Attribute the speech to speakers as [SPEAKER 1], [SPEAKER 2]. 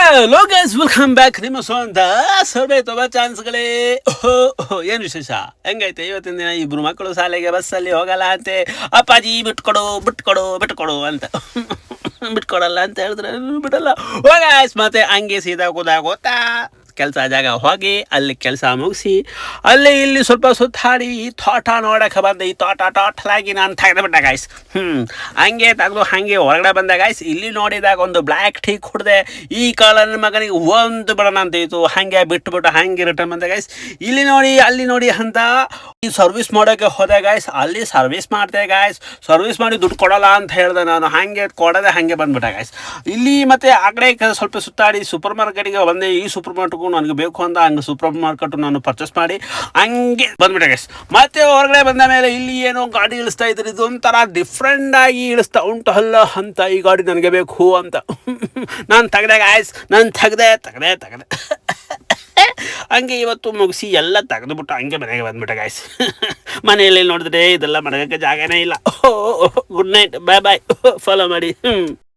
[SPEAKER 1] Hello guys, welcome back. ನಿಮ್ಮ ಸ್ವಂತ survey ತುಂಬ ಚಾನ್ಸ್ಗಳೇ. ಏನು ವಿಶೇಷ? ಹೆಂಗೈತೆ ಇವತ್ತಿನ ದಿನ? ಇಬ್ರು ಮಕ್ಕಳು ಶಾಲೆಗೆ ಬಸ್ಸಲ್ಲಿ ಹೋಗಲ್ಲ ಅಂತೆ. ಅಪ್ಪಾಜಿ ಬಿಟ್ಕೊಡು ಬಿಟ್ಕೊಡು ಬಿಟ್ಕೊಡು ಅಂತ ಬಿಟ್ಕೊಡಲ್ಲ ಅಂತ ಹೇಳಿದ್ರೆ ಬಿಡಲ್ಲ. ಗೈಸ್ ಮತ್ತೆ ಹಂಗೆ ಸೀದಾ ಕೂದಾಗೋತಾ ಕೆಲಸ ಜಾಗ ಹೋಗಿ ಅಲ್ಲಿ ಕೆಲಸ ಮುಗಿಸಿ ಅಲ್ಲಿ ಇಲ್ಲಿ ಸ್ವಲ್ಪ ಸುತ್ತಾಡಿ ಈ ತೋಟ ನೋಡಕ್ಕೆ ಬಂದೆ. ಈ ತೋಟ ಟೋಟಲಾಗಿ ನಾನು ತೆಗೆದುಬಿಟ್ಟೆ ಗಾಯ್ಸ್. ಹಂಗೆ ತೆಗೆದು ಹಾಗೆ ಹೊರಗಡೆ ಬಂದೆ ಗಾಯ್ಸ್. ಇಲ್ಲಿ ನೋಡಿದಾಗ ಒಂದು ಬ್ಲ್ಯಾಕ್ ಟೀ ಕುಡ್ದೆ. ಈ ಕಾಲನ ಮಗನಿಗೆ ಒಂದು ಬಿಡೋಣ ಅಂತ ಇತ್ತು. ಹಾಗೆ ಬಿಟ್ಬಿಟ್ಟು ಹಾಗೆ ರಿಟರ್ನ್ ಬಂದೆ ಗಾಯ್ಸ್. ಇಲ್ಲಿ ನೋಡಿ ಅಲ್ಲಿ ನೋಡಿ ಅಂತ ಈ ಸರ್ವಿಸ್ ಮಾಡೋಕ್ಕೆ ಹೋದೆ ಗಾಯ್ಸ್. ಅಲ್ಲಿ ಸರ್ವಿಸ್ ಮಾಡ್ದೆ ಗಾಯ್ಸ್. ಸರ್ವಿಸ್ ಮಾಡಿ ದುಡ್ಡು ಕೊಡೋಲ್ಲ ಅಂತ ಹೇಳಿದೆ ನಾನು. ಹಾಗೆ ಕೊಡದೆ ಹಾಗೆ ಬಂದ್ಬಿಟ್ಟೆ ಗಾಯ್ಸ್. ಇಲ್ಲಿ ಮತ್ತೆ ಆ ಕಡೆ ಸ್ವಲ್ಪ ಸುತ್ತಾಡಿ ಸೂಪರ್ ಮಾರ್ಕೆಟಿಗೆ ಬಂದೆ. ಈ ಸೂಪರ್ ಮಾರ್ಕೆಟ್ಗೂ ನನಗೆ ಬೇಕು ಅಂತ ಹಂಗೆ ಸೂಪರ್ ಮಾರ್ಕೆಟ್ ನಾನು ಪರ್ಚೇಸ್ ಮಾಡಿ ಹಂಗೆ ಬಂದ್ಬಿಟ್ಟೆ ಗೈಸ್. ಮತ್ತೆ ಹೊರಗಡೆ ಬಂದ ಮೇಲೆ ಇಲ್ಲಿ ಏನೋ ಗಾಡಿ ಇಳಿಸ್ತಾ ಇದ್ರು. ಇದೊಂಥರ ಡಿಫ್ರೆಂಟ್ ಆಗಿ ಇಳಿಸ್ತಾ ಉಂಟು ಅಲ್ಲ ಅಂತ. ಈ ಗಾಡಿ ನನಗೆ ಬೇಕು ಅಂತ ನಾನು ತೆಗ್ದೆ ಗಾಯ್ಸ್. ನಾನು ತೆಗ್ದೆ ಹಂಗೆ ಇವತ್ತು ಮುಗಿಸಿ ಎಲ್ಲ ತೆಗೆದುಬಿಟ್ಟು ಹಂಗೆ ಮನೆಗೆ ಬಂದ್ಬಿಟ್ಟೆ ಗಾಯ್ಸ್. ಮನೆಯಲ್ಲಿ ನೋಡಿದ್ರೆ ಇದೆಲ್ಲ ಮಡಗಕ್ಕೆ ಜಾಗನೇ ಇಲ್ಲ. ಗುಡ್ ನೈಟ್, ಬಾಯ್ ಬಾಯ್. ಫಾಲೋ ಮಾಡಿ.